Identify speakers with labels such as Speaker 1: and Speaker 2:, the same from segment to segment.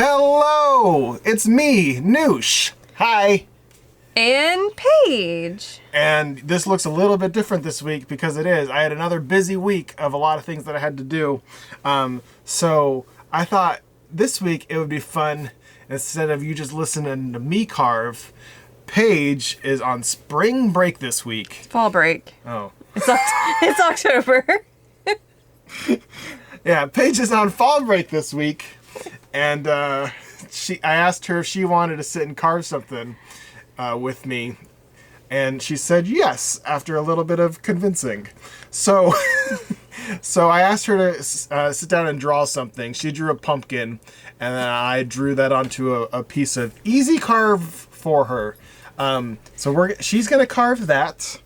Speaker 1: Hello! It's me, Noosh. Hi.
Speaker 2: And Paige.
Speaker 1: And this looks a little bit different this week because it is. I had another busy week of a lot of things that I had to do. So I thought this week it would be fun, instead of you just listening to me carve, Paige is on spring break this week.
Speaker 2: Fall break.
Speaker 1: Oh.
Speaker 2: It's October.
Speaker 1: Yeah, Paige is on fall break this week. And I asked her if she wanted to sit and carve something with me, and she said yes after a little bit of convincing. So I asked her to sit down and draw something. She drew a pumpkin, and then I drew that onto a piece of easy carve for her. She's gonna carve that,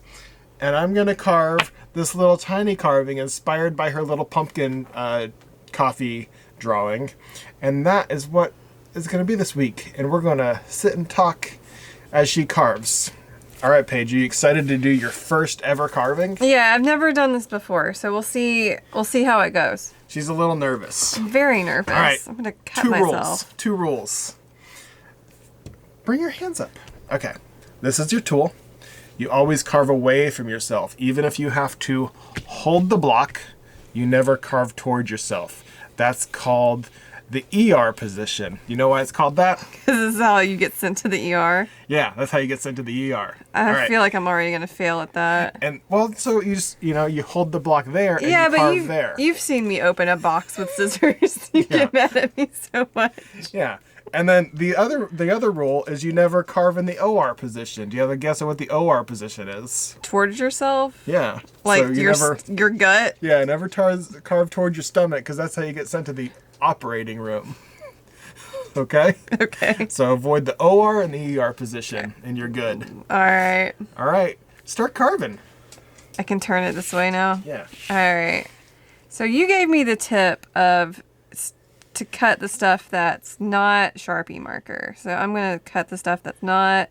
Speaker 1: and I'm gonna carve this little tiny carving inspired by her little pumpkin coffee drawing, and that is what is gonna be this week. And we're gonna sit and talk as she carves. All right, Paige, are you excited to do your first ever carving?
Speaker 2: Yeah, I've never done this before, so we'll see how it goes.
Speaker 1: She's a little nervous.
Speaker 2: I'm very nervous.
Speaker 1: All right,
Speaker 2: I'm gonna cut myself.
Speaker 1: Two rules. Bring your hands up. Okay, this is your tool. You always carve away from yourself. Even if you have to hold the block, you never carve towards yourself. That's called the ER position. You know why it's called that?
Speaker 2: Because this is how you get sent to the ER.
Speaker 1: Yeah, that's how you get sent to the ER.
Speaker 2: I feel like I'm already going to fail at that.
Speaker 1: And, well, so you just, you hold the block there and you carve there.
Speaker 2: You've seen me open a box with scissors. You get mad at me so much.
Speaker 1: Yeah. And then the other rule is you never carve in the OR position. Do you have a guess at what the OR position is?
Speaker 2: Towards yourself?
Speaker 1: Yeah.
Speaker 2: Like
Speaker 1: so
Speaker 2: your gut?
Speaker 1: Yeah, never carve towards your stomach, because that's how you get sent to the operating room. Okay?
Speaker 2: Okay.
Speaker 1: So avoid the OR and the ER position, and you're good.
Speaker 2: All right.
Speaker 1: All right. Start carving.
Speaker 2: I can turn it this way now?
Speaker 1: Yeah.
Speaker 2: All right. So you gave me the tip of to cut the stuff that's not Sharpie marker. So I'm going to cut the stuff that's not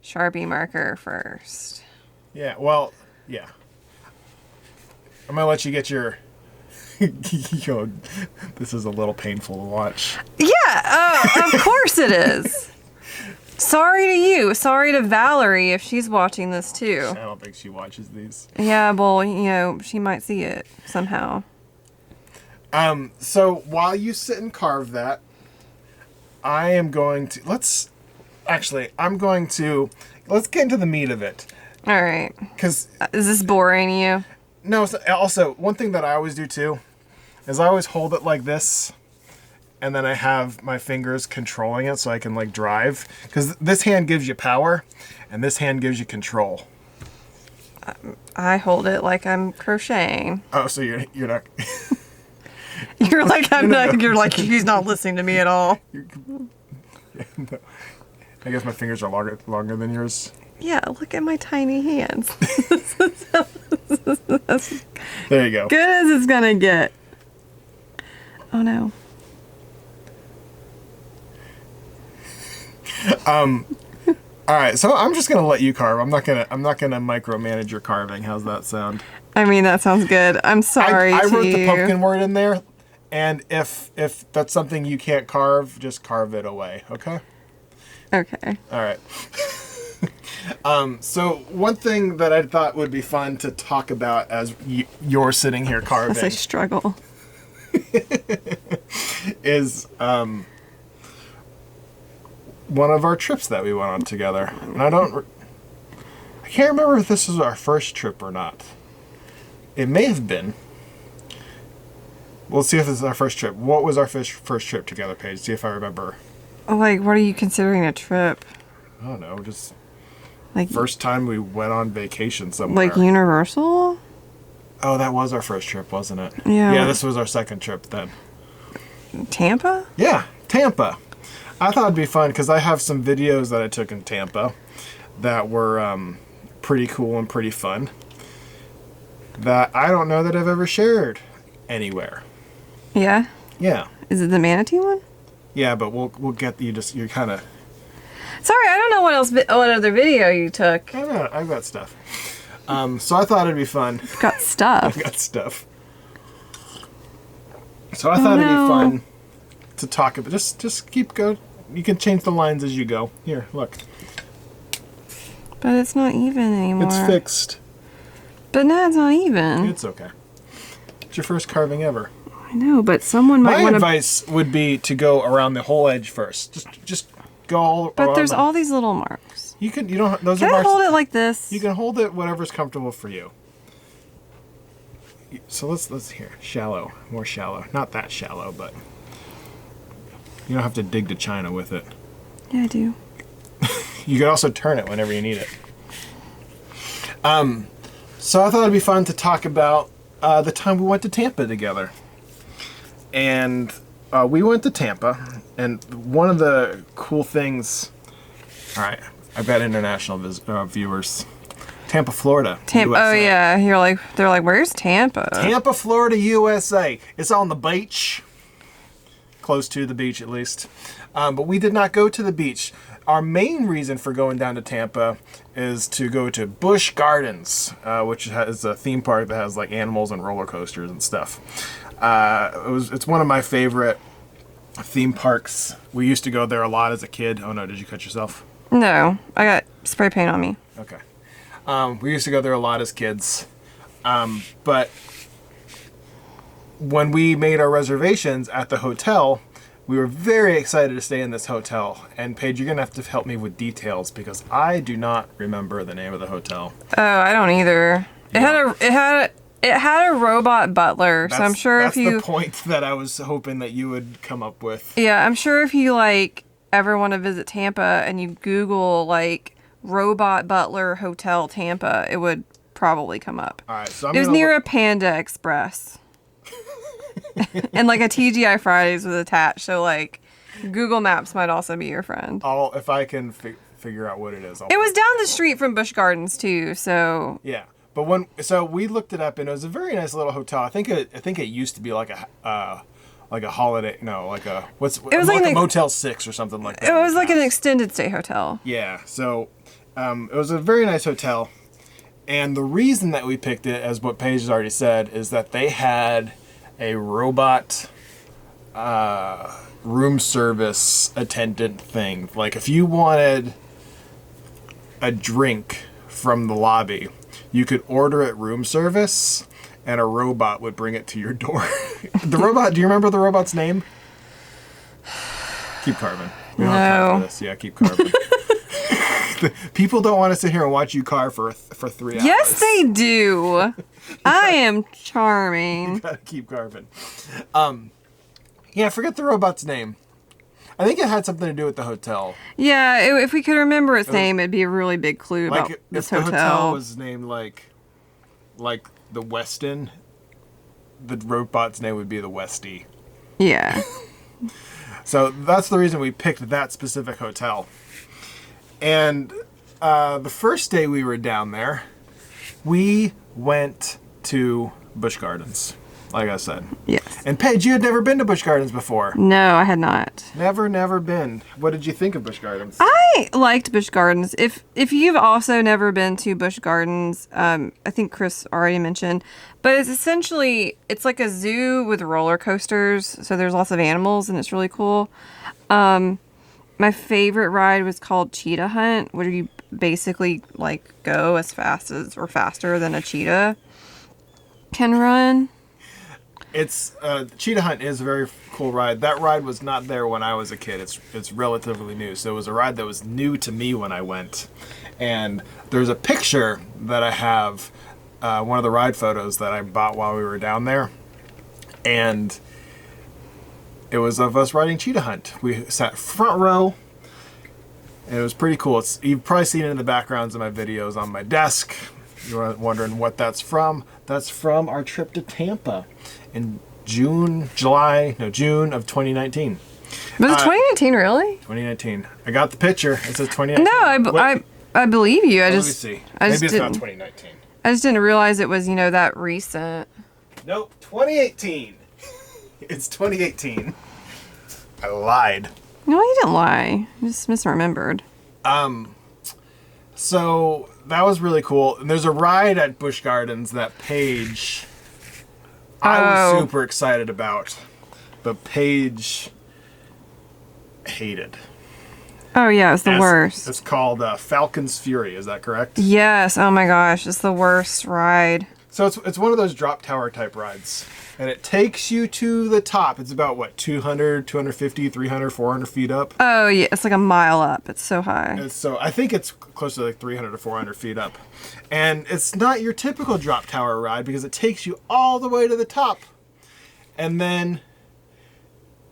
Speaker 2: Sharpie marker first.
Speaker 1: Yeah, well, yeah. I'm going to let you get your... This is a little painful to watch.
Speaker 2: Yeah, of course it is. Sorry to you. Sorry to Valerie if she's watching this too.
Speaker 1: I don't think she watches these.
Speaker 2: Yeah, well, she might see it somehow.
Speaker 1: So while you sit and carve that, I am going to... Let's get into the meat of it.
Speaker 2: All right.
Speaker 1: Because...
Speaker 2: is this boring you?
Speaker 1: No, also, one thing that I always do too is I always hold it like this, and then I have my fingers controlling it so I can like drive. Because this hand gives you power, and this hand gives you control.
Speaker 2: I hold it like I'm crocheting.
Speaker 1: Oh, so you're not...
Speaker 2: You're like, you're like, he's not listening to me at all.
Speaker 1: No. I guess my fingers are longer than yours.
Speaker 2: Yeah, look at my tiny hands.
Speaker 1: There you go.
Speaker 2: Good as it's gonna get. Oh no.
Speaker 1: All right, so I'm just gonna let you carve. I'm not gonna micromanage your carving. How's that sound?
Speaker 2: I mean, that sounds good. I'm sorry.
Speaker 1: I wrote the pumpkin word in there, and if that's something you can't carve, just carve it away. Okay.
Speaker 2: Okay.
Speaker 1: All right. So one thing that I thought would be fun to talk about as you're sitting here carving,
Speaker 2: as I struggle,
Speaker 1: is one of our trips that we went on together. And I can't remember if this was our first trip or not. It may have been. We'll see if this is our first trip. What was our first trip together, Paige? See if I remember.
Speaker 2: Like, what are you considering a trip?
Speaker 1: I don't know, just
Speaker 2: like
Speaker 1: first time we went on vacation somewhere.
Speaker 2: Like Universal?
Speaker 1: Oh, that was our first trip, wasn't it?
Speaker 2: Yeah.
Speaker 1: Yeah, this was our second trip then.
Speaker 2: Tampa?
Speaker 1: Yeah, Tampa. I thought it'd be fun because I have some videos that I took in Tampa that were pretty cool and pretty fun that I don't know that I've ever shared anywhere.
Speaker 2: Yeah?
Speaker 1: Yeah.
Speaker 2: Is it the manatee one?
Speaker 1: Yeah, but we'll get you're kind of...
Speaker 2: Sorry, I don't know what other video you took.
Speaker 1: I've got stuff. So I thought it'd be fun.
Speaker 2: You've got stuff.
Speaker 1: I've got stuff. So I thought it'd be fun to talk about. Just keep going. You can change the lines as you go. Here, look.
Speaker 2: But it's not even anymore.
Speaker 1: It's fixed.
Speaker 2: But now it's not even.
Speaker 1: It's okay. It's your first carving ever.
Speaker 2: I know, but someone might want to...
Speaker 1: My advice would be to go around the whole edge first. Just go all
Speaker 2: But there's all these little marks.
Speaker 1: You don't. Those
Speaker 2: Can
Speaker 1: are
Speaker 2: I
Speaker 1: marks.
Speaker 2: hold it like this?
Speaker 1: You can hold it whatever's comfortable for you. So let's here. Shallow, more shallow. Not that shallow, but you don't have to dig to China with it.
Speaker 2: Yeah, I do.
Speaker 1: You can also turn it whenever you need it. So I thought it'd be fun to talk about the time we went to Tampa together. And we went to Tampa, and one of the cool things... All right, I've got international viewers. Tampa, Florida.
Speaker 2: Tampa.
Speaker 1: USA.
Speaker 2: Oh yeah, they're like, where's Tampa?
Speaker 1: Tampa, Florida, USA. It's on the beach. Close to the beach, at least. But we did not go to the beach. Our main reason for going down to Tampa is to go to Busch Gardens, which is a theme park that has like animals and roller coasters and stuff. It's one of my favorite theme parks. We used to go there a lot as a kid. Oh no, did you cut yourself?
Speaker 2: No, I got spray paint on me.
Speaker 1: Okay. We used to go there a lot as kids. But when we made our reservations at the hotel, we were very excited to stay in this hotel. And Paige, you're going to have to help me with details because I do not remember the name of the hotel.
Speaker 2: Oh, I don't either. It had a robot butler, so I'm sure if you...
Speaker 1: That's the point that I was hoping that you would come up with.
Speaker 2: Yeah, I'm sure if you, like, ever want to visit Tampa and you Google, like, Robot Butler Hotel Tampa, it would probably come up.
Speaker 1: All right, so
Speaker 2: it was near a Panda Express. And, like, a TGI Fridays was attached, so, like, Google Maps might also be your friend.
Speaker 1: If I can figure out what it is.
Speaker 2: It was down the street from Busch Gardens, too, so...
Speaker 1: Yeah. But so we looked it up, and it was a very nice little hotel. I think it used to be like a holiday. No, like a it was like a Motel 6 or something like that.
Speaker 2: It was like an extended stay hotel.
Speaker 1: Yeah. So it was a very nice hotel, and the reason that we picked it, as what Paige has already said, is that they had a robot room service attendant thing. Like if you wanted a drink from the lobby, you could order it room service, and a robot would bring it to your door. The robot, do you remember the robot's name? Keep carving. We don't have time for this. Yeah, keep carving. People don't want to sit here and watch you carve for 3 hours.
Speaker 2: Yes, they do. I am charming.
Speaker 1: You gotta keep carving. Yeah, forget the robot's name. I think it had something to do with the hotel.
Speaker 2: Yeah, if we could remember its name, it'd be a really big clue about this hotel.
Speaker 1: If the hotel was named like the Westin, the robot's name would be the Westie.
Speaker 2: Yeah.
Speaker 1: So that's the reason we picked that specific hotel. And the first day we were down there, we went to Busch Gardens, like I said.
Speaker 2: Yes.
Speaker 1: And Paige, you had never been to Busch Gardens before.
Speaker 2: No, I had not.
Speaker 1: Never been. What did you think of Busch Gardens?
Speaker 2: I liked Busch Gardens. If you've also never been to Busch Gardens, I think Chris already mentioned, but it's like a zoo with roller coasters. So there's lots of animals and it's really cool. My favorite ride was called Cheetah Hunt, where you basically like go as fast as or faster than a cheetah can run.
Speaker 1: It's Cheetah Hunt is a very cool ride. That ride was not there when I was a kid. It's relatively new, so it was a ride that was new to me when I went. And there's a picture that I have, one of the ride photos that I bought while we were down there, and it was of us riding Cheetah Hunt. We sat front row. And it was pretty cool. You've probably seen it in the backgrounds of my videos on my desk. You're wondering what that's from. That's from our trip to Tampa in June of 2019.
Speaker 2: Was it 2019 really?
Speaker 1: 2019. I got the picture. It says 2019.
Speaker 2: No, I believe you.
Speaker 1: Let me see. Maybe it's not 2019.
Speaker 2: I just didn't realize it was, that recent.
Speaker 1: Nope, 2018. It's 2018. I lied.
Speaker 2: No, you didn't lie. You just misremembered.
Speaker 1: So that was really cool. And there's a ride at Busch Gardens that Paige, I was super excited about, but Paige hated.
Speaker 2: Oh, yeah, it's the worst.
Speaker 1: It's called Falcons Fury. Is that correct?
Speaker 2: Yes. Oh, my gosh. It's the worst ride.
Speaker 1: So it's one of those drop tower type rides. And it takes you to the top. It's about, what, 200, 250, 300, 400 feet up?
Speaker 2: Oh, yeah. It's like a mile up. It's so high.
Speaker 1: I think it's close to like 300 to 400 feet up. And it's not your typical drop tower ride because it takes you all the way to the top. And then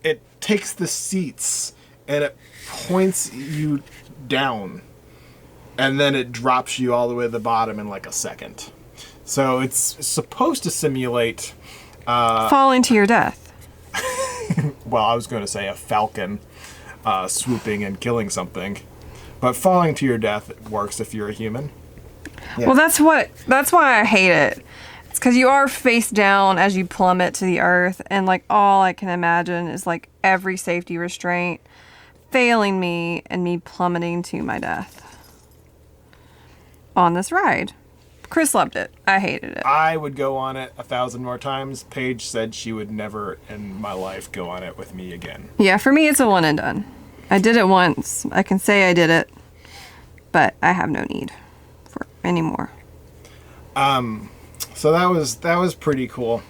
Speaker 1: it takes the seats and it points you down. And then it drops you all the way to the bottom in like a second. So it's supposed to simulate...
Speaker 2: falling to your death.
Speaker 1: Well, I was going to say a falcon swooping and killing something. But falling to your death works if you're a human. Yeah.
Speaker 2: Well, that's why I hate it. It's because you are face down as you plummet to the earth. And like all I can imagine is like every safety restraint failing me and me plummeting to my death on this ride. Chris loved it. I hated it.
Speaker 1: I would go on it 1,000 more times. Paige said she would never in my life go on it with me again.
Speaker 2: Yeah, for me, it's a one and done. I did it once. I can say I did it, but I have no need for any more.
Speaker 1: So that was pretty cool.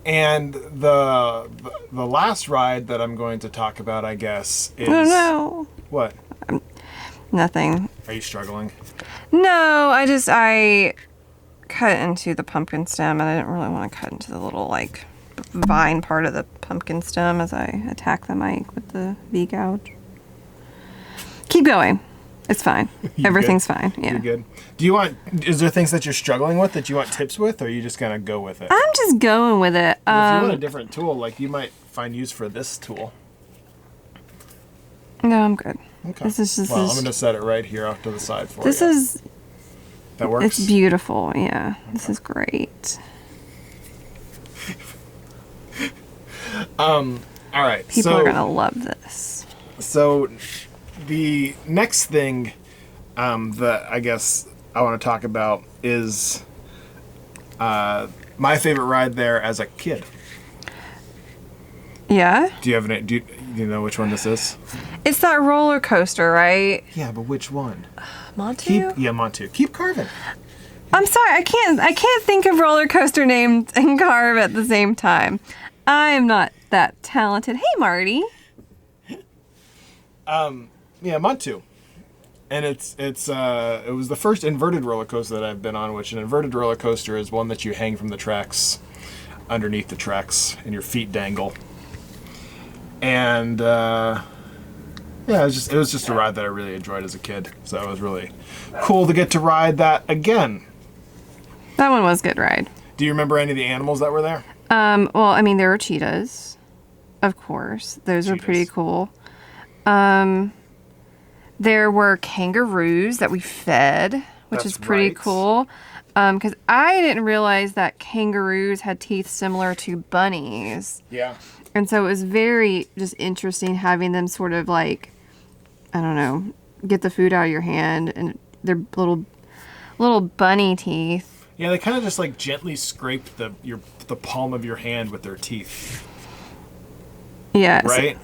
Speaker 1: And the last ride that I'm going to talk about, I guess, is...
Speaker 2: Oh, no.
Speaker 1: What?
Speaker 2: Nothing.
Speaker 1: Are you struggling?
Speaker 2: No, I cut into the pumpkin stem, and I didn't really want to cut into the little, like, vine part of the pumpkin stem as I attack the mic with the V-gouge. Keep going. It's fine. Everything's fine. Yeah.
Speaker 1: You're good. Is there things that you're struggling with that you want tips with, or are you just going to go with it?
Speaker 2: I'm just going with it.
Speaker 1: If you want a different tool, like you might find use for this tool.
Speaker 2: No, I'm good.
Speaker 1: Okay. I'm going to set it right here off to the side for you. That works?
Speaker 2: It's beautiful, yeah. Okay. This is great.
Speaker 1: All right.
Speaker 2: People are going to love this.
Speaker 1: So the next thing that I guess I want to talk about is my favorite ride there as a kid.
Speaker 2: Yeah?
Speaker 1: Do you know which one this is?
Speaker 2: It's that roller coaster, right?
Speaker 1: Yeah, but which one?
Speaker 2: Montu?
Speaker 1: Montu. Keep carving.
Speaker 2: I'm sorry, I can't think of roller coaster names and carve at the same time. I am not that talented. Hey, Marty.
Speaker 1: Yeah, Montu. And it was the first inverted roller coaster that I've been on, which an inverted roller coaster is one that you hang from the tracks underneath the tracks and your feet dangle. And yeah, it was just a ride that I really enjoyed as a kid. So it was really cool to get to ride that again.
Speaker 2: That one was a good ride.
Speaker 1: Do you remember any of the animals that were there?
Speaker 2: Well, I mean, there were cheetahs, of course. Those were pretty cool. There were kangaroos that we fed, which is pretty cool. Because I didn't realize that kangaroos had teeth similar to bunnies.
Speaker 1: Yeah.
Speaker 2: And so it was very just interesting having them sort of like, I don't know, get the food out of your hand and their little bunny teeth.
Speaker 1: Yeah, they kind of just like gently scraped the palm of your hand with their teeth.
Speaker 2: Yeah.
Speaker 1: Right?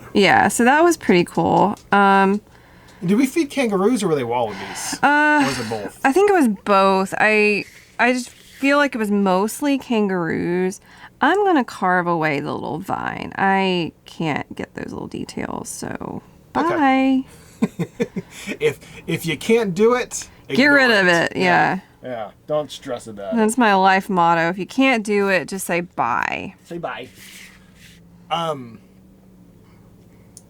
Speaker 2: So that was pretty cool.
Speaker 1: Did we feed kangaroos or were they wallabies? Or was it both?
Speaker 2: I think it was both. I just feel like it was mostly kangaroos. I'm going to carve away the little vine. I can't get those little details, so bye.
Speaker 1: Okay. If you can't do it,
Speaker 2: get rid of it. Yeah.
Speaker 1: Yeah. Don't stress about it.
Speaker 2: That's my life motto. If you can't do it, just say bye.
Speaker 1: Say bye.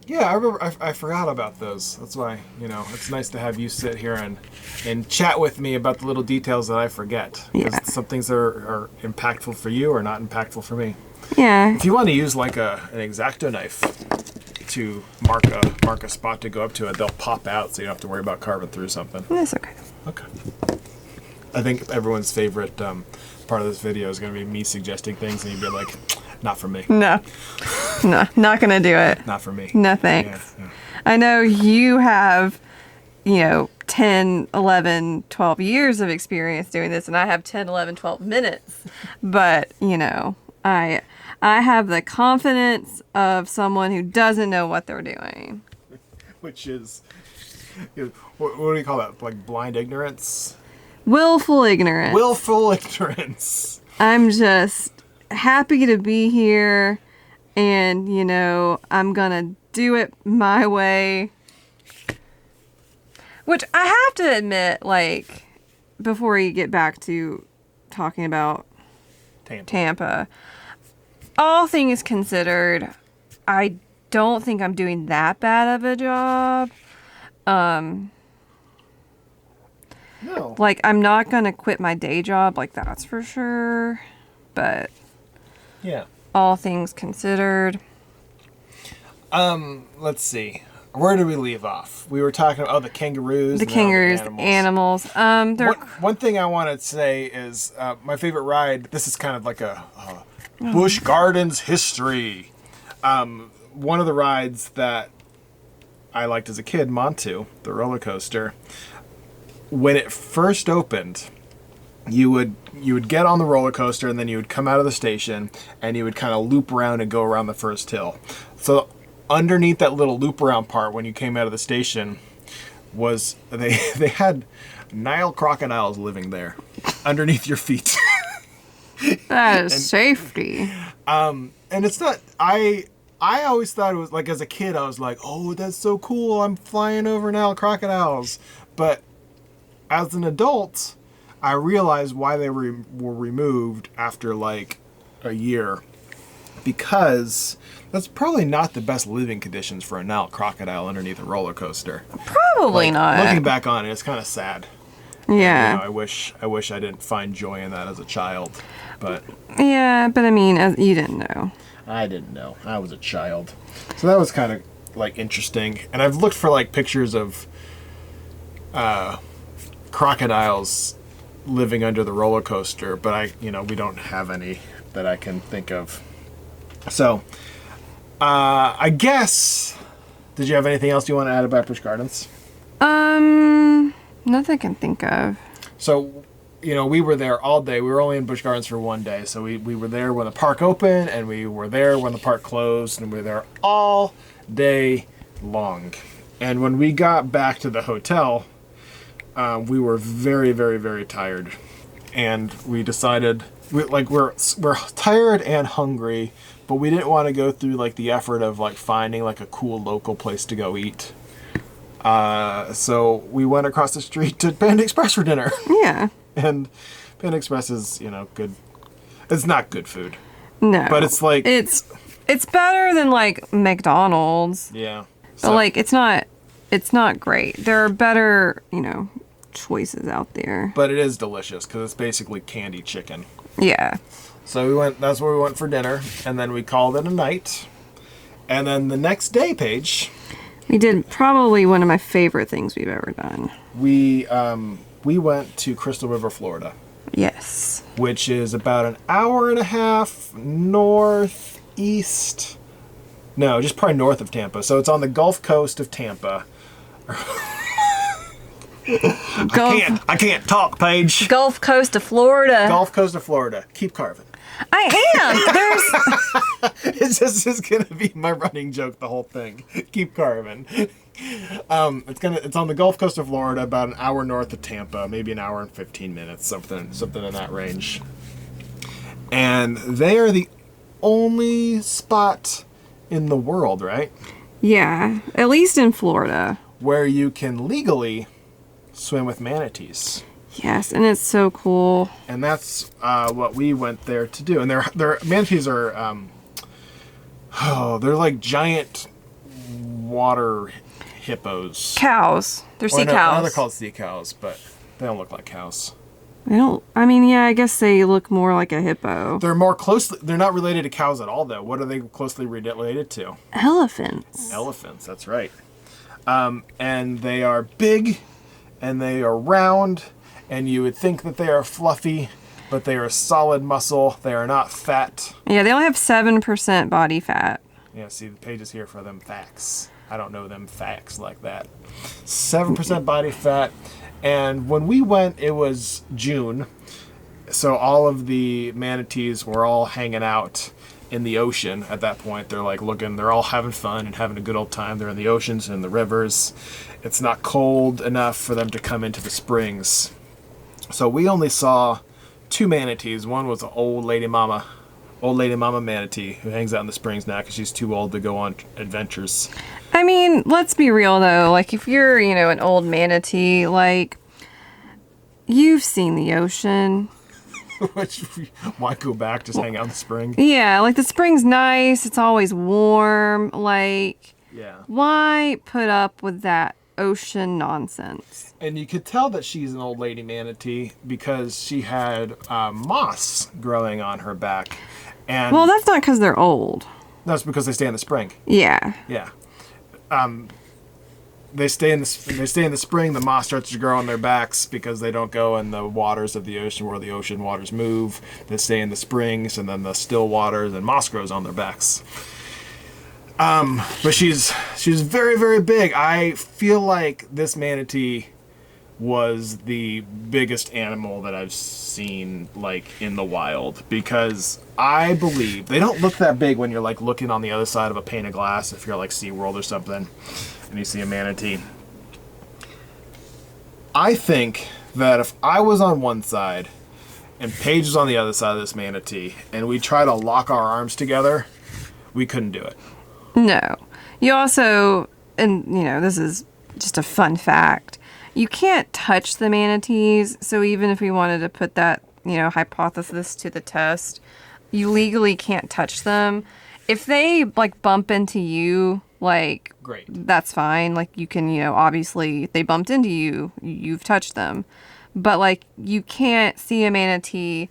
Speaker 1: Yeah, I remember. I forgot about those. That's why, it's nice to have you sit here and chat with me about the little details that I forget. Because some things are impactful for you or not impactful for me.
Speaker 2: Yeah.
Speaker 1: If you want to use like an X-Acto knife to mark a spot to go up to it, they'll pop out, so you don't have to worry about carving through something.
Speaker 2: That's okay.
Speaker 1: Okay. I think everyone's favorite part of this video is going to be me suggesting things, and you'd be like, not for me.
Speaker 2: No, not going to do it.
Speaker 1: Not for me.
Speaker 2: No thanks.
Speaker 1: Yeah.
Speaker 2: I know you have, 10, 11, 12 years of experience doing this, and I have 10, 11, 12 minutes. But, I have the confidence of someone who doesn't know what they're doing.
Speaker 1: Which is, what do you call that? Like blind ignorance?
Speaker 2: Willful ignorance.
Speaker 1: Willful ignorance.
Speaker 2: I'm just happy to be here, and, you know, I'm gonna do it my way. Which I have to admit, like, before you get back to talking about Tampa, all things considered, I don't think I'm doing that bad of a job.
Speaker 1: No.
Speaker 2: Like, I'm not going to quit my day job, like, that's for sure. But,
Speaker 1: yeah.
Speaker 2: all things considered.
Speaker 1: Let's see. Where did we leave off? We were talking about the kangaroos.
Speaker 2: The kangaroos, animals.
Speaker 1: One thing I want to say is my favorite ride. This is kind of like a Busch Gardens history. One of the rides that I liked as a kid, Montu, the roller coaster. When it first opened, you would get on the roller coaster and then you would come out of the station and you would kind of loop around and go around the first hill. So underneath that little loop around part when you came out of the station was they had Nile crocodiles living there underneath your feet.
Speaker 2: That is safety.
Speaker 1: And it's not, I always thought it was like, as a kid I was like, oh, that's so cool, I'm flying over Nile crocodiles. But as an adult, I realized why they were removed after like a year, because that's probably not the best living conditions for a Nile crocodile underneath a roller coaster.
Speaker 2: Probably not.
Speaker 1: Looking back on it, it's kind of sad.
Speaker 2: Yeah.
Speaker 1: You know, I wish I didn't find joy in that as a child. But
Speaker 2: yeah, but I mean, you didn't know.
Speaker 1: I didn't know. I was a child. So that was kind of like interesting. And I've looked for like pictures of crocodiles living under the roller coaster, but we don't have any that I can think of. So, I guess, did you have anything else you want to add about Busch Gardens?
Speaker 2: Nothing I can think of.
Speaker 1: So, we were there all day. We were only in Busch Gardens for one day. So we were there when the park opened, and we were there when the park closed, and we were there all day long. And when we got back to the hotel, we were very, very, very tired. And we decided, we're tired and hungry, but we didn't want to go through like the effort of like finding like a cool local place to go eat. So we went across the street to Panda Express for dinner.
Speaker 2: Yeah.
Speaker 1: And Panda Express is, good. It's not good food.
Speaker 2: No.
Speaker 1: But it's like...
Speaker 2: It's better than like McDonald's.
Speaker 1: Yeah.
Speaker 2: But like it's not great. There are better, choices out there.
Speaker 1: But it is delicious because it's basically candy chicken.
Speaker 2: Yeah.
Speaker 1: So that's where we went for dinner, and then we called it a night. And then the next day, Paige,
Speaker 2: we did probably one of my favorite things we've ever done.
Speaker 1: We went to Crystal River, Florida.
Speaker 2: Yes.
Speaker 1: Which is about an hour and a half northeast. No, just probably north of Tampa. So it's on the Gulf Coast of Tampa. I can't talk, Paige.
Speaker 2: Gulf Coast of Florida.
Speaker 1: Gulf Coast of Florida. Keep carving.
Speaker 2: I am.
Speaker 1: It's just gonna be my running joke the whole thing. Keep carving. It's on the Gulf Coast of Florida, about an hour north of Tampa, maybe an hour and 15 minutes, something in that range. And they are the only spot in the world, right?
Speaker 2: Yeah, at least in Florida,
Speaker 1: where you can legally swim with manatees.
Speaker 2: Yes, and it's so cool.
Speaker 1: And that's what we went there to do. And their manatees are, they're like giant water hippos.
Speaker 2: Cows. They're sea cows.
Speaker 1: They're called sea cows, but they don't look like cows.
Speaker 2: They don't. I mean, yeah, I guess they look more like a hippo.
Speaker 1: They're not related to cows at all, though. What are they closely related to?
Speaker 2: Elephants.
Speaker 1: Elephants, that's right. And they are big, and they are round, and you would think that they are fluffy, but they are solid muscle. They are not fat.
Speaker 2: Yeah, they only have 7% body fat.
Speaker 1: Yeah, see, the page is here for them facts. I don't know them facts like that. 7% body fat. And when we went, it was June. So all of the manatees were all hanging out. in the ocean at that point. They're like looking, they're all having fun and having a good old time. They're in the oceans and the rivers. It's not cold enough for them to come into the springs. So we only saw 2 manatees. One was an old lady mama manatee who hangs out in the springs now because she's too old to go on adventures.
Speaker 2: I mean, let's be real though. Like, if you're, an old manatee, like, you've seen the ocean.
Speaker 1: Which, why go back? Just hang out in the spring?
Speaker 2: Yeah, like, the spring's nice. It's always warm. Like,
Speaker 1: Yeah.
Speaker 2: why put up with that ocean nonsense?
Speaker 1: And you could tell that she's an old lady manatee because she had moss growing on her back. And
Speaker 2: Well, that's not because they're old.
Speaker 1: that's because they stay in the spring.
Speaker 2: Yeah.
Speaker 1: Yeah. They stay in the spring. The moss starts to grow on their backs because they don't go in the waters of the ocean where the ocean waters move. They stay in the springs, and then the still waters and moss grows on their backs. But she's very, very big. I feel like this manatee was the biggest animal that I've seen, like, in the wild, because I believe they don't look that big when you're like looking on the other side of a pane of glass, if you're like SeaWorld or something and you see a manatee. I think that if I was on one side and Paige was on the other side of this manatee and we try to lock our arms together, we couldn't do it.
Speaker 2: No. You also, and this is just a fun fact, you can't touch the manatees. So even if we wanted to put that, hypothesis to the test, you legally can't touch them. If they like bump into you, like,
Speaker 1: Great.
Speaker 2: that's fine. Like, you can, obviously if they bumped into you, you've touched them. But like, you can't see a manatee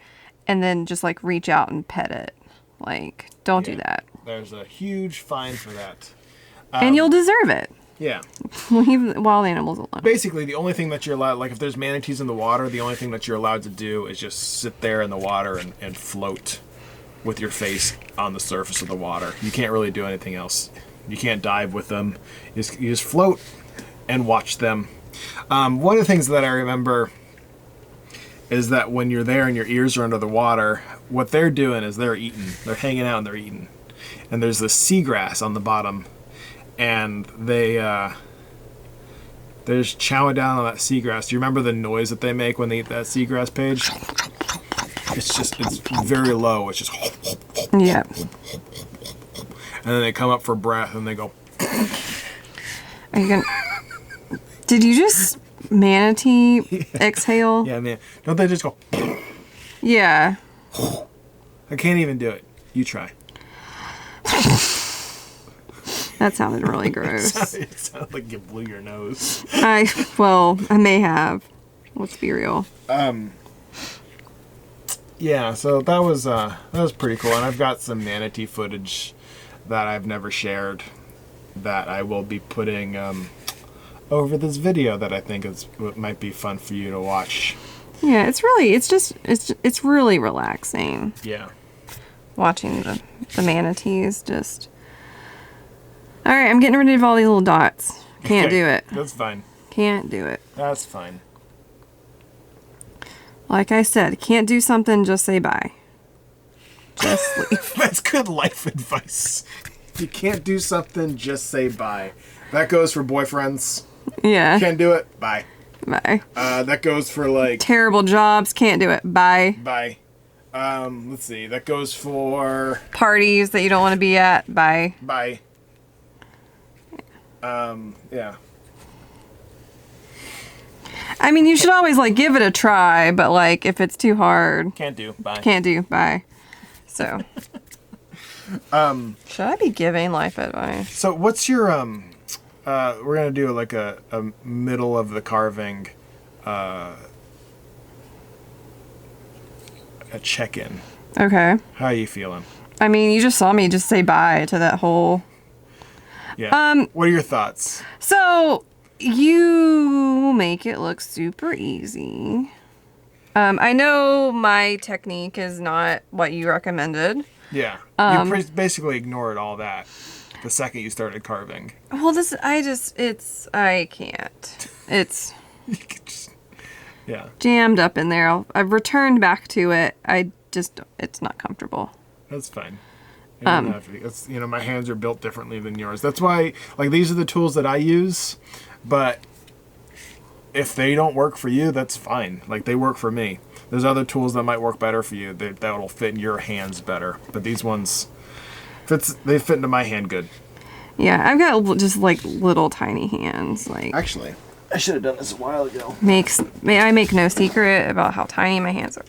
Speaker 2: and then just like reach out and pet it. Like, don't do that.
Speaker 1: There's a huge fine for that.
Speaker 2: And you'll deserve it.
Speaker 1: Yeah.
Speaker 2: Leave wild animals alone.
Speaker 1: Basically, the only thing that you're allowed, like if there's manatees in the water, the only thing that you're allowed to do is just sit there in the water and float with your face on the surface of the water. You can't really do anything else. You can't dive with them. You just float and watch them. One of the things that I remember is that when you're there and your ears are under the water, what they're doing is they're eating. They're hanging out and they're eating. And there's this seagrass on the bottom. And they're just chowing down on that seagrass. Do you remember the noise that they make when they eat that seagrass, Paige? It's very low. It's just...
Speaker 2: Yeah.
Speaker 1: And then they come up for breath and they go...
Speaker 2: Are you gonna... Did you just manatee exhale?
Speaker 1: Yeah, man. Don't they just go...
Speaker 2: Yeah.
Speaker 1: I can't even do it. You try.
Speaker 2: That sounded really gross.
Speaker 1: It sounded like you blew your nose.
Speaker 2: I may have. Let's be real.
Speaker 1: Yeah, so that was pretty cool. And I've got some manatee footage that I've never shared that I will be putting over this video that I think might be fun for you to watch.
Speaker 2: Yeah, it's really relaxing.
Speaker 1: Yeah.
Speaker 2: Watching the manatees just... All right, I'm getting rid of all these little dots. Can't do it.
Speaker 1: That's fine.
Speaker 2: Can't do it.
Speaker 1: That's fine.
Speaker 2: Like I said, can't do something, just say bye. Just leave.
Speaker 1: That's good life advice. You can't do something, just say bye. That goes for boyfriends.
Speaker 2: Yeah.
Speaker 1: Can't do it, bye.
Speaker 2: Bye.
Speaker 1: That goes for like...
Speaker 2: Terrible jobs, can't do it. Bye.
Speaker 1: Bye. Let's see. That goes for...
Speaker 2: Parties that you don't want to be at. Bye.
Speaker 1: Bye. Yeah.
Speaker 2: I mean, you should always, like, give it a try, but, like, if it's too hard...
Speaker 1: Can't do. Bye.
Speaker 2: Can't do. Bye. So... should I be giving life advice?
Speaker 1: So what's your, we're going to do, like, a middle of the carving, a check-in.
Speaker 2: Okay.
Speaker 1: How are you feeling?
Speaker 2: I mean, you just saw me just say bye to that whole...
Speaker 1: Yeah. What are your thoughts?
Speaker 2: So, you make it look super easy. I know my technique is not what you recommended.
Speaker 1: Yeah. You basically ignored all that the second you started carving.
Speaker 2: Well, I can't. It's
Speaker 1: Yeah.
Speaker 2: jammed up in there. I've returned back to it. It's not comfortable.
Speaker 1: That's fine. You don't have to. It's, my hands are built differently than yours. That's why, like, these are the tools that I use, but if they don't work for you, that's fine. Like, they work for me. There's other tools that might work better for you that'll fit in your hands better. But these ones, they fit into my hand good.
Speaker 2: Yeah, I've got just like little tiny hands. Like,
Speaker 1: actually, I should have done this a while ago.
Speaker 2: I make no secret about how tiny my hands are.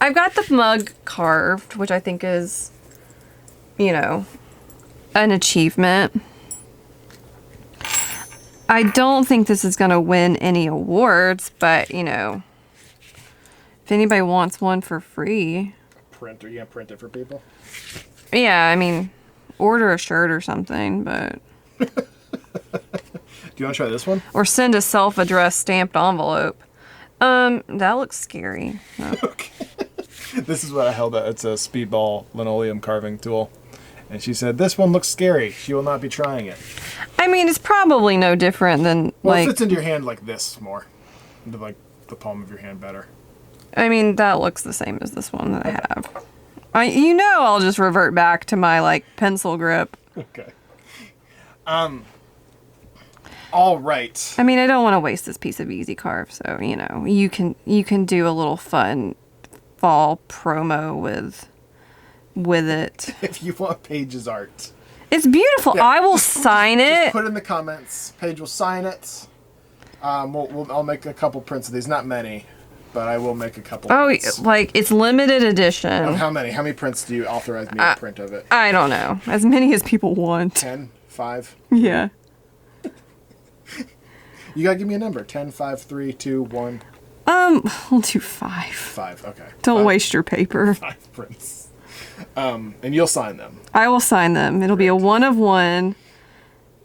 Speaker 2: I've got the mug carved, which I think is, an achievement. I don't think this is going to win any awards, but, if anybody wants one for free.
Speaker 1: Are you going to print it for people?
Speaker 2: Yeah, I mean, order a shirt or something, but...
Speaker 1: Do you want to try this one?
Speaker 2: Or send a self-addressed stamped envelope. That looks scary. No.
Speaker 1: Okay. This is what I held up. It's a Speedball linoleum carving tool. And she said, this one looks scary. She will not be trying it.
Speaker 2: I mean, it's probably no different than,
Speaker 1: well, it fits into your hand like this more. Into, like, the palm of your hand better.
Speaker 2: I mean, that looks the same as this one that I have. I'll just revert back to my, like, pencil grip.
Speaker 1: Okay. All right.
Speaker 2: I mean, I don't want to waste this piece of easy carve, so, you can do a little fun fall promo with it.
Speaker 1: If you want Paige's art.
Speaker 2: It's beautiful. Yeah. I will sign it.
Speaker 1: Just put it in the comments. Paige will sign it. I'll make a couple prints of these. Not many, but I will make a couple prints.
Speaker 2: Like, it's limited edition.
Speaker 1: How many? How many prints do you authorize me to print of it?
Speaker 2: I don't know. As many as people want.
Speaker 1: 10? 5?
Speaker 2: Yeah.
Speaker 1: You gotta give me a number. 10, 5, 3, 2, 1.
Speaker 2: We'll do 5.
Speaker 1: 5, okay.
Speaker 2: Don't waste your paper.
Speaker 1: 5 prints. And you'll sign them.
Speaker 2: I will sign them. It'll be a 1 of 1.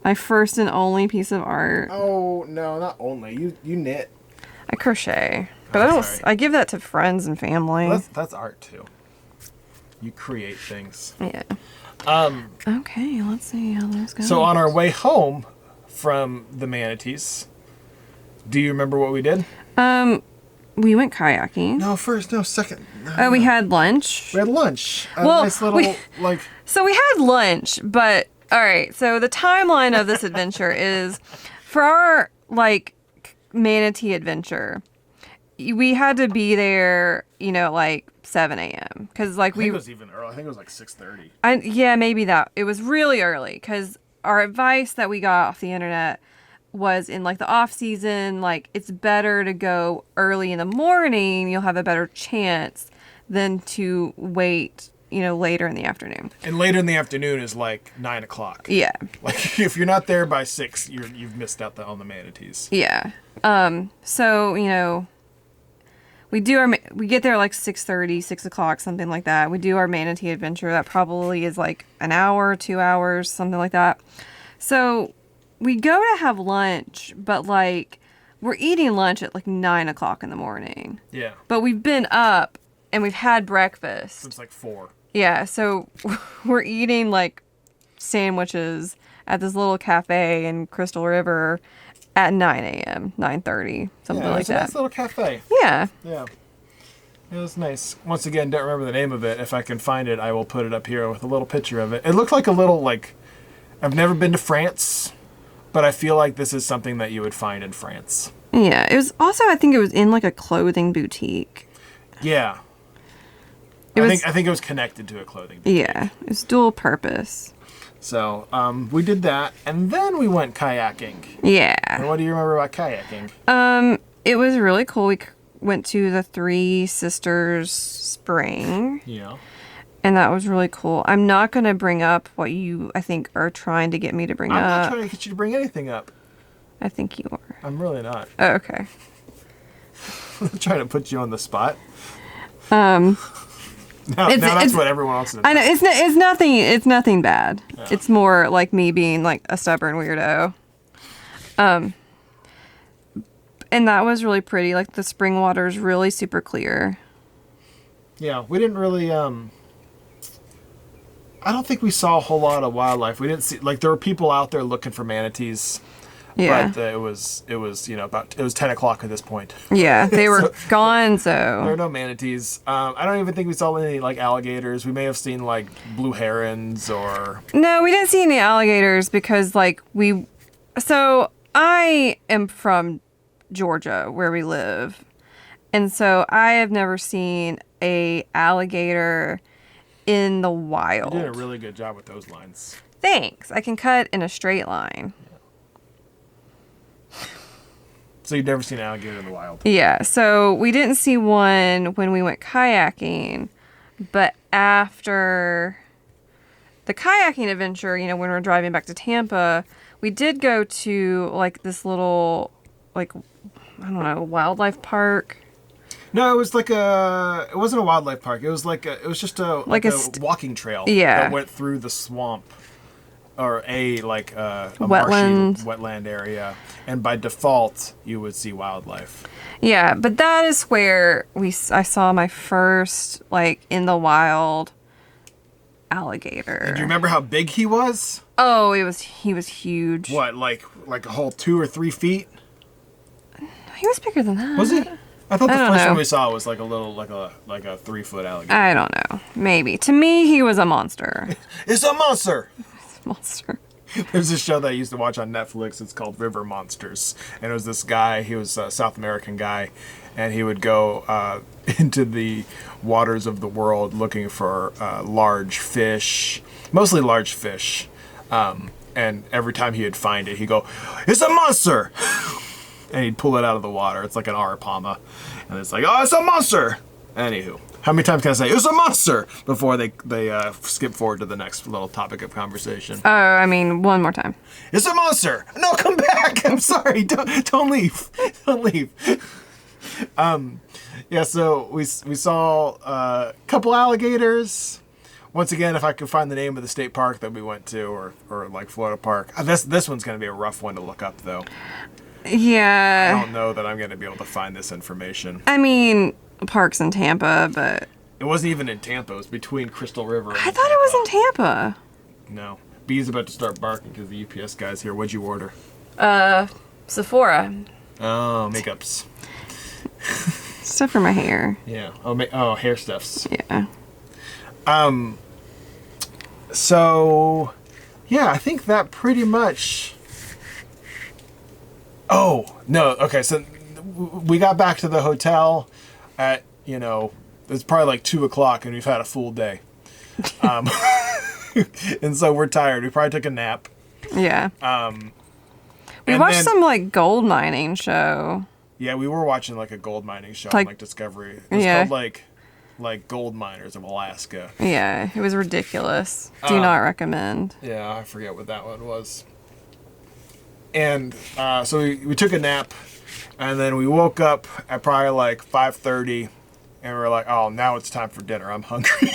Speaker 2: My first and only piece of art.
Speaker 1: Oh, no, not only. You knit.
Speaker 2: I crochet. But I give that to friends and family.
Speaker 1: Well, that's art, too. You create things.
Speaker 2: Yeah. Okay, let's see how those go.
Speaker 1: So on our way home from the manatees, do you remember what we did?
Speaker 2: We went kayaking.
Speaker 1: Second.
Speaker 2: We had lunch.
Speaker 1: We had lunch. Nice little,
Speaker 2: So we had lunch, but, all right, so the timeline of this adventure is, for our, manatee adventure, we had to be there, 7 a.m. Because,
Speaker 1: I think it was even early. I think it was 6:30.
Speaker 2: Yeah, maybe that. It was really early, because our advice that we got off the internet was in the off season, it's better to go early in the morning. You'll have a better chance than to wait, later in the afternoon.
Speaker 1: And later in the afternoon is 9 o'clock.
Speaker 2: Yeah.
Speaker 1: If you're not there by 6, you've missed out on the manatees.
Speaker 2: Yeah. So, we get there 6:30, 6 o'clock, something like that. We do our manatee adventure. That probably is an hour, 2 hours, something like that. So we go to have lunch, but we're eating lunch at 9 o'clock in the morning.
Speaker 1: Yeah.
Speaker 2: But we've been up and we've had breakfast.
Speaker 1: Since 4.
Speaker 2: Yeah. So we're eating sandwiches at this little cafe in Crystal River at 9 a.m., 9:30, something like
Speaker 1: that. Yeah, it's a nice little cafe.
Speaker 2: Yeah.
Speaker 1: Yeah. It was nice. Once again, don't remember the name of it. If I can find it, I will put it up here with a little picture of it. It looked like a little, I've never been to France, but I feel like this is something that you would find in France.
Speaker 2: Yeah. It was also, I think it was in a clothing boutique.
Speaker 1: Yeah. I think it was connected to a clothing boutique.
Speaker 2: Yeah. It's dual purpose.
Speaker 1: So, we did that, and then we went kayaking.
Speaker 2: Yeah.
Speaker 1: And what do you remember about kayaking?
Speaker 2: It was really cool. We went to the Three Sisters Spring.
Speaker 1: Yeah.
Speaker 2: And that was really cool. I'm not going to bring up what you, I think, are trying to get me to bring up.
Speaker 1: I'm not trying to get you to bring anything up.
Speaker 2: I think you are.
Speaker 1: I'm really not.
Speaker 2: Oh, okay.
Speaker 1: I'm trying to put you on the spot. Now
Speaker 2: It's
Speaker 1: that's what everyone else is.
Speaker 2: I know it's nothing bad.
Speaker 1: Yeah.
Speaker 2: It's more like me being a stubborn weirdo. And that was really pretty. The spring water is really super clear.
Speaker 1: Yeah, we didn't really I don't think we saw a whole lot of wildlife. We didn't see there were people out there looking for manatees.
Speaker 2: Yeah.
Speaker 1: But it was it was 10 o'clock at this point.
Speaker 2: Yeah, they were gone,
Speaker 1: There
Speaker 2: so.
Speaker 1: are no manatees. I don't even think we saw any like alligators. We may have seen like blue herons or.
Speaker 2: No, we didn't see any alligators because, like, So, I am from Georgia, where we live. And so, I have never seen a alligator in the wild.
Speaker 1: You did a really good job with those lines.
Speaker 2: Thanks. I can cut in a straight line.
Speaker 1: So you've never seen an alligator in the wild?
Speaker 2: Yeah, so we didn't see one when we went kayaking, but after the kayaking adventure, when we were driving back to Tampa, we did go to like this little, like, I don't know, wildlife park.
Speaker 1: No, it was like it wasn't a wildlife park. It was it was just a walking trail.
Speaker 2: Yeah.
Speaker 1: That went through the swamp. Or a
Speaker 2: Wetland.
Speaker 1: marshy wetland area, and by default you would see wildlife.
Speaker 2: Yeah, but that is where I saw my first like in the wild alligator.
Speaker 1: And do you remember how big he was?
Speaker 2: Oh, he was huge.
Speaker 1: What, like a whole 2 or 3 feet?
Speaker 2: He was bigger than that.
Speaker 1: Was he? I thought the
Speaker 2: don't
Speaker 1: first
Speaker 2: know.
Speaker 1: one we saw was like a little like a 3-foot alligator.
Speaker 2: I don't know. Maybe. To me, he was a monster.
Speaker 1: It's a monster.
Speaker 2: Monster.
Speaker 1: There's this show that I used to watch on Netflix. It's called River Monsters, and it was this guy. He was a South American guy, and he would go into the waters of the world looking for large fish, mostly large fish. And every time he would find it, he'd go, "It's a monster!" And he'd pull it out of the water. It's like an arapama, and it's like, "Oh, it's a monster!" Anywho. How many times can I say, "It's a monster," before they skip forward to the next little topic of conversation?
Speaker 2: Oh, I mean, one more time.
Speaker 1: It's a monster! No, come back! I'm sorry, don't leave. Don't leave. Yeah, so we saw a couple alligators. Once again, if I could find the name of the state park that we went to, or like Florida Park. This one's going to be a rough one to look up, though.
Speaker 2: Yeah.
Speaker 1: I don't know that I'm going to be able to find this information.
Speaker 2: I mean, parks in Tampa, but
Speaker 1: It wasn't even in Tampa. It was between Crystal River and
Speaker 2: I thought it was in Tampa.
Speaker 1: No. B's about to start barking because the UPS guy's here. What'd you order?
Speaker 2: Sephora.
Speaker 1: Oh, makeups.
Speaker 2: Stuff for my hair.
Speaker 1: Yeah. Hair stuffs.
Speaker 2: Yeah.
Speaker 1: So, yeah, I think that pretty much... Oh, no. Okay, so we got back to the hotel at, it's probably like 2 o'clock and we've had a full day. And so we're tired. We probably took a nap.
Speaker 2: Yeah. We watched some like gold mining show.
Speaker 1: Yeah, we were watching like a gold mining show
Speaker 2: Like-
Speaker 1: on like Discovery. It was
Speaker 2: Yeah.
Speaker 1: called like Gold Miners of Alaska.
Speaker 2: Yeah, it was ridiculous. Do not recommend.
Speaker 1: Yeah, I forget what that one was. And so we took a nap, and then we woke up at probably like 5:30, and we were like, "Oh, now it's time for dinner. I'm hungry."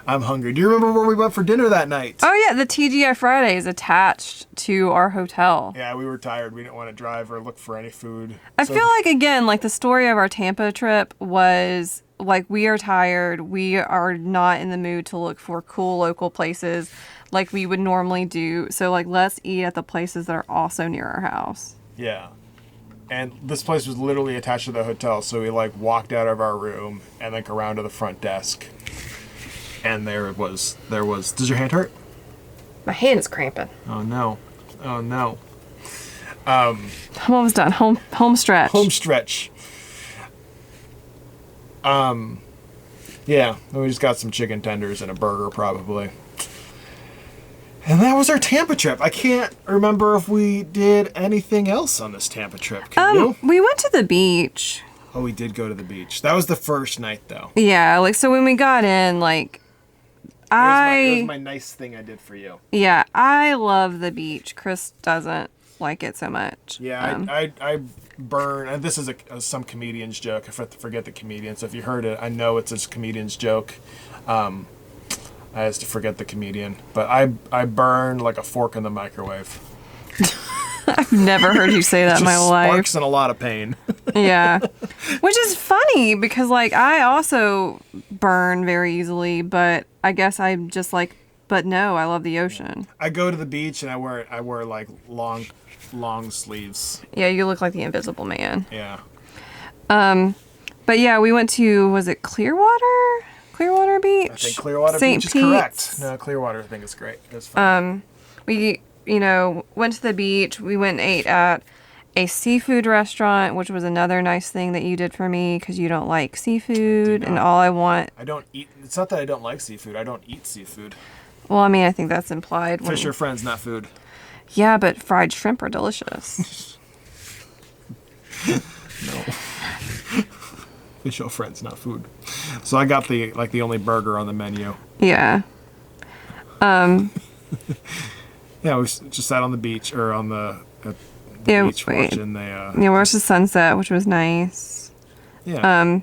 Speaker 1: I'm hungry. Do you remember where we went for dinner that night?
Speaker 2: Oh yeah, the TGI Friday is attached to our hotel.
Speaker 1: Yeah, we were tired. We didn't want to drive or look for any food.
Speaker 2: I feel like, again, like the story of our Tampa trip was like, we are tired. We are not in the mood to look for cool local places like we would normally do. So, like, let's eat at the places that are also near our house.
Speaker 1: Yeah. And this place was literally attached to the hotel. So we like walked out of our room and like around to the front desk. And there was, does your hand hurt?
Speaker 2: My hand is cramping.
Speaker 1: Oh no. Oh no.
Speaker 2: I'm almost done. Home stretch.
Speaker 1: Home stretch. Yeah, we just got some chicken tenders and a burger probably. And that was our Tampa trip. I can't remember if we did anything else on this Tampa trip. Can you?
Speaker 2: We went to the beach.
Speaker 1: Oh, we did go to the beach. That was the first night though.
Speaker 2: Yeah, like, so when we got in, like,
Speaker 1: It was my nice thing I did for you.
Speaker 2: Yeah, I love the beach. Chris doesn't like it so much.
Speaker 1: Yeah, I burn, and this is some comedian's joke. I forget the comedian, so if you heard it, I know it's a comedian's joke. I just forget the comedian, but I burn like a fork in the microwave.
Speaker 2: I've never heard you say that in my life.
Speaker 1: Sparks and a lot of pain.
Speaker 2: Yeah. Which is funny because, like, I also burn very easily, but I guess I'm just, like, but no, I love the ocean.
Speaker 1: I go to the beach and I wear like long sleeves.
Speaker 2: Yeah, you look like the Invisible Man.
Speaker 1: Yeah.
Speaker 2: But yeah, we went to, was it Clearwater? Clearwater Beach?
Speaker 1: I think Clearwater
Speaker 2: St.
Speaker 1: Beach is
Speaker 2: Pete's.
Speaker 1: correct. No, Clearwater I think is great. It's fun.
Speaker 2: We, went to the beach. We went and ate at a seafood restaurant, which was another nice thing that you did for me because you don't like seafood. And all I want...
Speaker 1: I don't eat... It's not that I don't like seafood. I don't eat seafood.
Speaker 2: Well, I mean, I think that's implied.
Speaker 1: Fish are friends, not food.
Speaker 2: Yeah, but fried shrimp are delicious.
Speaker 1: No. Fish are friends, not food. So I got the only burger on the menu.
Speaker 2: Yeah.
Speaker 1: Yeah, we just sat on the beach or on the beach watching the.
Speaker 2: We watched the sunset, which was nice.
Speaker 1: Yeah.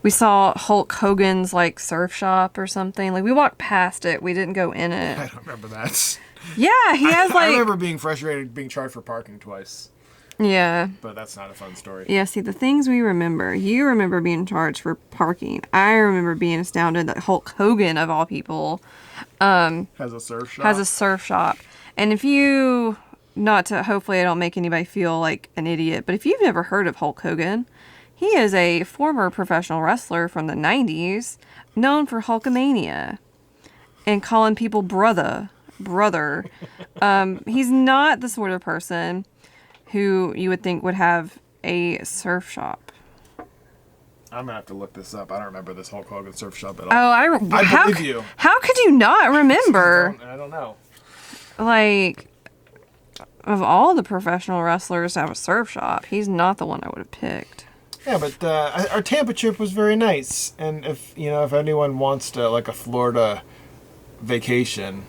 Speaker 2: We saw Hulk Hogan's like surf shop or something. Like we walked past it. We didn't go in it.
Speaker 1: I don't remember that.
Speaker 2: Yeah, he has like.
Speaker 1: I remember being frustrated being charged for parking twice.
Speaker 2: Yeah.
Speaker 1: But that's not a fun story.
Speaker 2: Yeah, see, the things we remember. You remember being charged for parking. I remember being astounded that Hulk Hogan, of all people,
Speaker 1: has a surf shop.
Speaker 2: Has a surf shop. And if you, not to, hopefully I don't make anybody feel like an idiot, but if you've never heard of Hulk Hogan, he is a former professional wrestler from the 90s, known for Hulkamania and calling people brother. He's not the sort of person who you would think would have a surf shop.
Speaker 1: I'm gonna have to look this up. I don't remember this Hulk Hogan surf shop at all.
Speaker 2: Oh,
Speaker 1: I believe you.
Speaker 2: How could you not remember?
Speaker 1: I don't know.
Speaker 2: Like, of all the professional wrestlers to have a surf shop, he's not the one I would have picked.
Speaker 1: Yeah, but our Tampa trip was very nice, and if anyone wants to like a Florida vacation,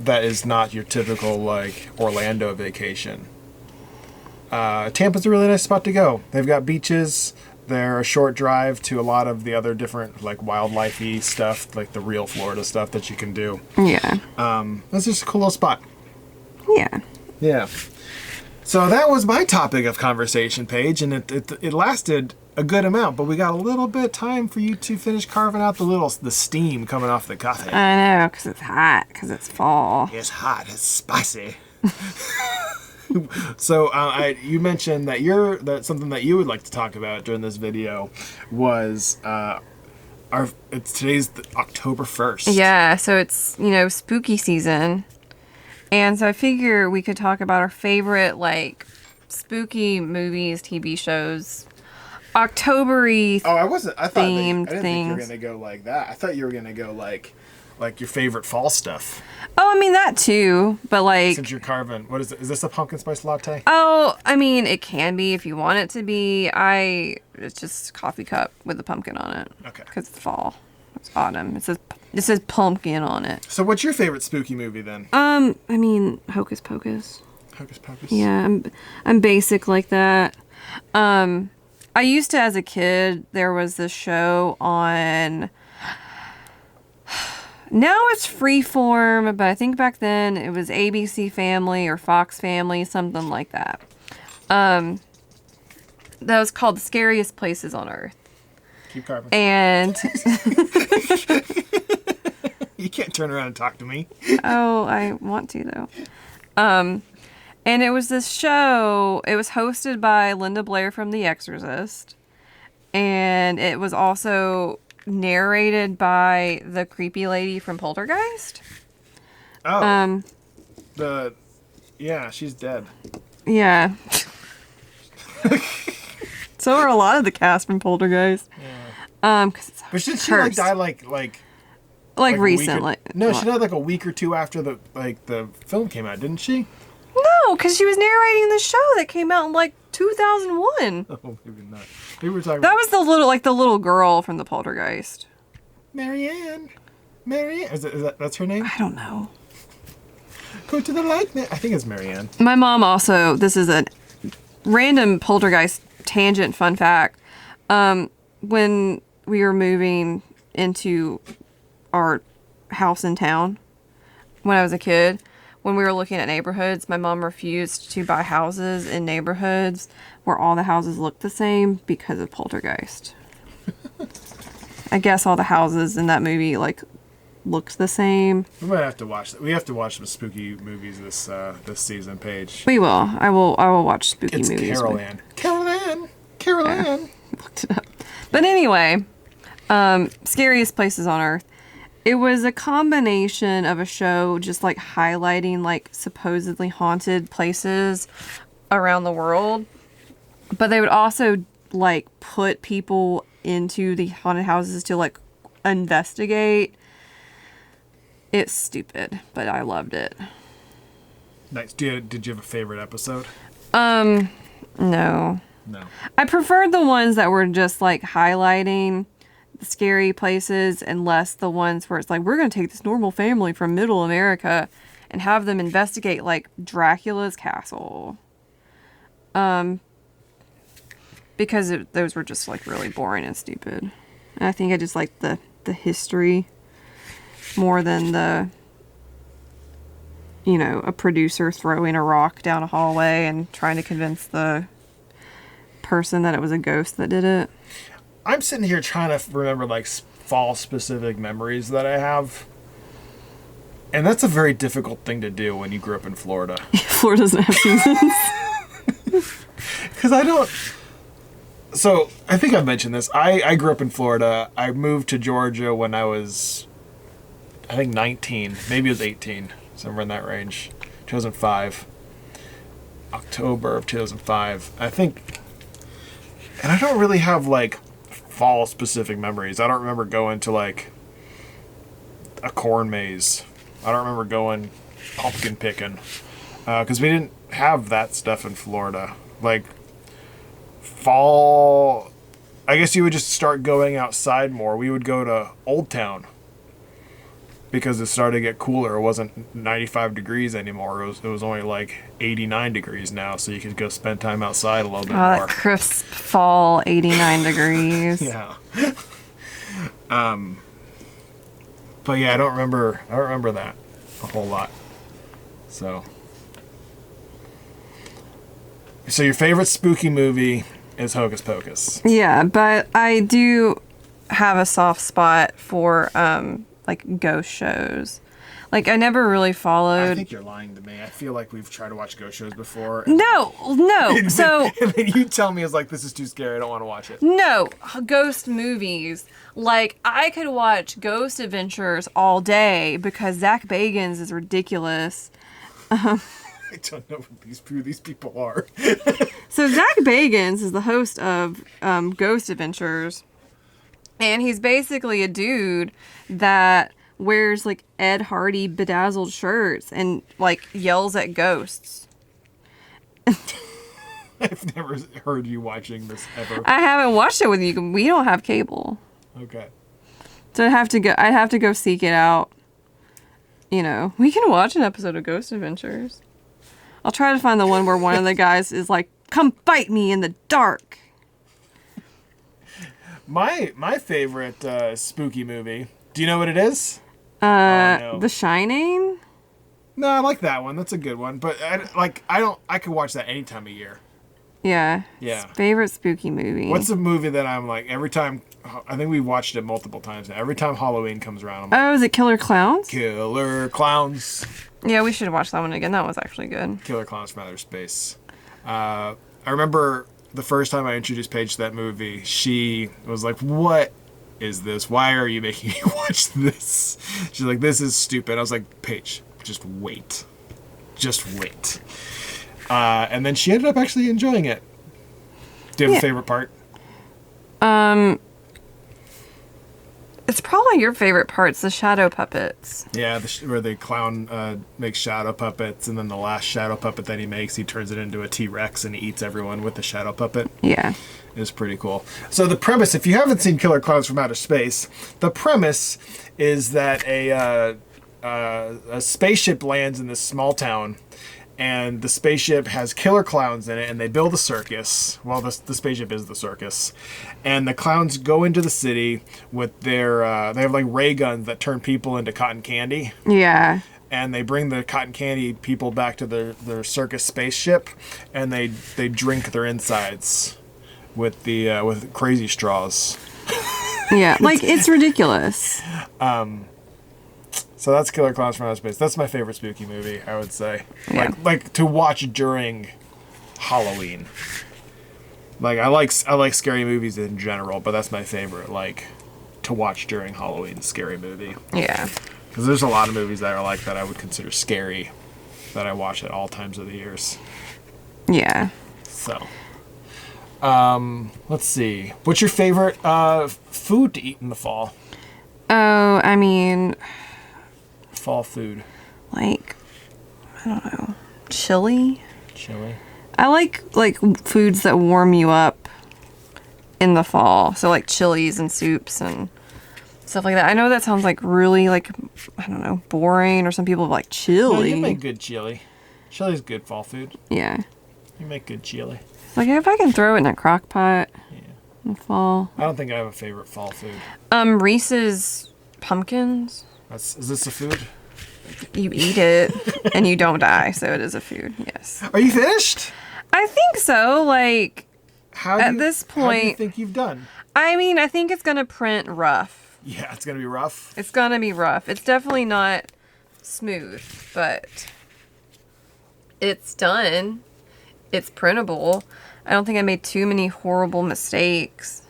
Speaker 1: that is not your typical like Orlando vacation. Tampa's a really nice spot to go. They've got beaches. They're a short drive to a lot of the other different like wildlife-y stuff, like the real Florida stuff that you can do.
Speaker 2: Yeah.
Speaker 1: That's just a cool little spot.
Speaker 2: Yeah.
Speaker 1: Yeah. So that was my topic of conversation, Paige, and it lasted a good amount, but we got a little bit of time for you to finish carving out the steam coming off the coffee.
Speaker 2: I know, because it's hot, because it's fall.
Speaker 1: It's hot. It's spicy. So you mentioned that something that you would like to talk about during this video was today's October 1st.
Speaker 2: Yeah, so it's spooky season, and so I figure we could talk about our favorite like spooky movies, TV shows, October-y.
Speaker 1: Oh, I thought
Speaker 2: themed
Speaker 1: I didn't think you
Speaker 2: things.
Speaker 1: were gonna go like that. I thought you were gonna go like your favorite fall stuff.
Speaker 2: Oh, I mean that too, but like.
Speaker 1: Since you're carving, what is it? Is this a pumpkin spice latte?
Speaker 2: Oh, I mean it can be if you want it to be. It's just a coffee cup with a pumpkin on it.
Speaker 1: Okay.
Speaker 2: Because it's fall, it's autumn. It says pumpkin on it.
Speaker 1: So what's your favorite spooky movie then?
Speaker 2: I mean Hocus Pocus.
Speaker 1: Hocus Pocus.
Speaker 2: Yeah, I'm basic like that. I used to, as a kid, there was this show on. Now it's Freeform, but I think back then it was ABC Family or Fox Family, something like that. That was called The Scariest Places on Earth.
Speaker 1: Keep carving.
Speaker 2: And
Speaker 1: you can't turn around and talk to me.
Speaker 2: oh, I want to though. And it was this show. It was hosted by Linda Blair from The Exorcist, and it was also narrated by the creepy lady from Poltergeist.
Speaker 1: Oh. Yeah, she's dead.
Speaker 2: Yeah. So are a lot of the cast from Poltergeist.
Speaker 1: Yeah.
Speaker 2: 'Cause it's
Speaker 1: But did she
Speaker 2: cursed.
Speaker 1: die like
Speaker 2: recently?
Speaker 1: No, she died like a week or two after the film came out, didn't she?
Speaker 2: No, because she was narrating the show that came out in like 2001.
Speaker 1: Oh, maybe not. Maybe we're talking
Speaker 2: That
Speaker 1: about
Speaker 2: was the little girl from the Poltergeist.
Speaker 1: Marianne. Is that's her name?
Speaker 2: I don't know.
Speaker 1: Go to the light. I think it's Marianne.
Speaker 2: My mom also, this is a random Poltergeist tangent fun fact. When we were moving into our house in town, when I was a kid, when we were looking at neighborhoods, my mom refused to buy houses in neighborhoods where all the houses looked the same because of Poltergeist. I guess all the houses in that movie, like, looks the same.
Speaker 1: We might have to watch that. We have to watch some spooky movies this season, Paige.
Speaker 2: We will. I will watch spooky
Speaker 1: It's
Speaker 2: movies.
Speaker 1: Carol Ann. Carol Ann. Carol Ann.
Speaker 2: Looked it up. But anyway, Scariest Places on Earth. It was a combination of a show just like highlighting like supposedly haunted places around the world. But they would also like put people into the haunted houses to like investigate. It's stupid, but I loved it.
Speaker 1: Nice. Did you have a favorite episode?
Speaker 2: No.
Speaker 1: No.
Speaker 2: I preferred the ones that were just like highlighting the scary places and less the ones where it's like, we're going to take this normal family from middle America and have them investigate like Dracula's castle. Because those were just like really boring and stupid. And I think I just liked the history more than the, you know, a producer throwing a rock down a hallway and trying to convince the person that it was a ghost that did it.
Speaker 1: I'm sitting here trying to remember like fall specific memories that I have. And that's a very difficult thing to do when you grew up in Florida.
Speaker 2: Florida doesn't have seasons.
Speaker 1: Because I don't... So, I think I've mentioned this. I grew up in Florida. I moved to Georgia when I was, I think, 19. Maybe it was 18. Somewhere in that range. 2005. October of 2005. I think... And I don't really have, like, fall-specific memories. I don't remember going to, like, a corn maze. I don't remember going pumpkin picking. Because we didn't have that stuff in Florida. Like... Fall, I guess you would just start going outside more. We would go to Old Town because it started to get cooler. It wasn't 95 degrees anymore. It was only like 89 degrees now, so you could go spend time outside a little bit more.
Speaker 2: That crisp fall, 89 degrees.
Speaker 1: Yeah. But yeah, I don't remember that a whole lot. So your favorite spooky movie is Hocus Pocus.
Speaker 2: Yeah, but I do have a soft spot for like ghost shows. Like I never really followed.
Speaker 1: I think you're lying to me. I feel like we've tried to watch ghost shows before.
Speaker 2: No. So
Speaker 1: and then you tell me it's like, this is too scary. I don't want to watch it.
Speaker 2: no, ghost movies. Like I could watch Ghost Adventures all day because Zach Bagans is ridiculous.
Speaker 1: I don't know who these people are.
Speaker 2: So Zach Bagans is the host of Ghost Adventures, and he's basically a dude that wears like Ed Hardy bedazzled shirts and like yells at ghosts.
Speaker 1: I've never heard you watching this ever.
Speaker 2: I haven't watched it with you. We don't have cable,
Speaker 1: Okay.
Speaker 2: so I'd have to go seek it out. You know, we can watch an episode of Ghost Adventures. I'll try to find the one where one of the guys is like, "Come fight me in the dark."
Speaker 1: My favorite spooky movie. Do you know what it is?
Speaker 2: No. The Shining.
Speaker 1: No, I like that one. That's a good one. But I could watch that any time of year.
Speaker 2: Yeah.
Speaker 1: Yeah.
Speaker 2: Favorite spooky movie.
Speaker 1: What's a movie that I'm like every time? I think we watched it multiple times now. Every time Halloween comes around, I'm like,
Speaker 2: Oh, is it Killer Clowns?
Speaker 1: Killer Clowns.
Speaker 2: Yeah, we should watch that one again. That was actually good.
Speaker 1: Killer Clowns from Outer Space. I remember the first time I introduced Paige to that movie, she was like, "What is this? Why are you making me watch this?" She's like, "This is stupid." I was like, "Paige, just wait. Just wait." And then she ended up actually enjoying it. Do you have a favorite part?
Speaker 2: It's probably your favorite parts, the shadow puppets.
Speaker 1: Yeah, where the clown makes shadow puppets, and then the last shadow puppet that he makes, he turns it into a T-Rex and he eats everyone with the shadow puppet.
Speaker 2: Yeah.
Speaker 1: It's pretty cool. So the premise, if you haven't seen Killer Clowns from Outer Space, the premise is that a spaceship lands in this small town, and the spaceship has killer clowns in it, and they build a circus. Well, the spaceship is the circus. And the clowns go into the city with their, they have like ray guns that turn people into cotton candy.
Speaker 2: Yeah.
Speaker 1: And they bring the cotton candy people back to their circus spaceship, and they drink their insides with crazy straws.
Speaker 2: Yeah, like it's ridiculous.
Speaker 1: So that's Killer Clowns from Outer Space. That's my favorite spooky movie, I would say.
Speaker 2: Yeah.
Speaker 1: Like to watch during Halloween. Like I like scary movies in general, but that's my favorite. Like to watch during Halloween, scary movie.
Speaker 2: Yeah.
Speaker 1: Because there's a lot of movies that are like that I would consider scary that I watch at all times of the years.
Speaker 2: Yeah.
Speaker 1: So, let's see. What's your favorite food to eat in the fall?
Speaker 2: Oh, I mean,
Speaker 1: Fall food.
Speaker 2: like, I don't know, chili.
Speaker 1: Chili.
Speaker 2: I like foods that warm you up in the fall. So like chilies and soups and stuff like that. I know that sounds like really like, I don't know, boring, or some people like chili.
Speaker 1: No, you make good chili. Chili's good fall food.
Speaker 2: Yeah.
Speaker 1: You make good chili.
Speaker 2: Like if I can throw it in a crock pot
Speaker 1: Yeah.
Speaker 2: in the fall.
Speaker 1: I don't think I have a favorite fall food.
Speaker 2: Reese's pumpkins.
Speaker 1: Is this a food?
Speaker 2: You eat it and you don't die, so it is a food. Yes.
Speaker 1: Are you finished?
Speaker 2: I think so. Like this
Speaker 1: How do you
Speaker 2: point,
Speaker 1: think you've done?
Speaker 2: I mean, I think it's gonna print rough.
Speaker 1: Yeah, it's gonna be rough.
Speaker 2: It's gonna be rough. It's definitely not smooth, but it's done. It's printable. I don't think I made too many horrible mistakes.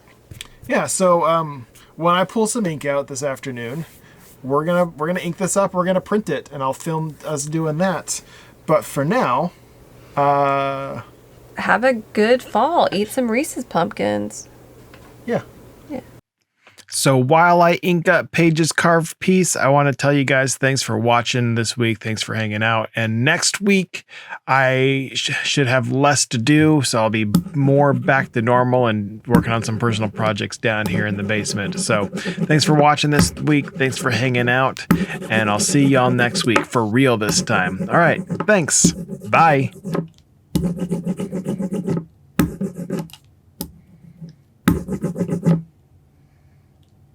Speaker 1: Yeah. So when I pull some ink out this afternoon, we're gonna ink this up. We're gonna print it, and I'll film us doing that. But for now,
Speaker 2: Have a good fall. Eat some Reese's pumpkins.
Speaker 1: yeah.
Speaker 2: Yeah.
Speaker 1: So while I ink up Paige's carved piece, I want to tell you guys thanks for watching this week. Thanks for hanging out. And next week, I should have less to do, so I'll be more back to normal and working on some personal projects down here in the basement. So thanks for watching this week. Thanks for hanging out. And I'll see y'all next week for real this time. All right. Thanks. Bye.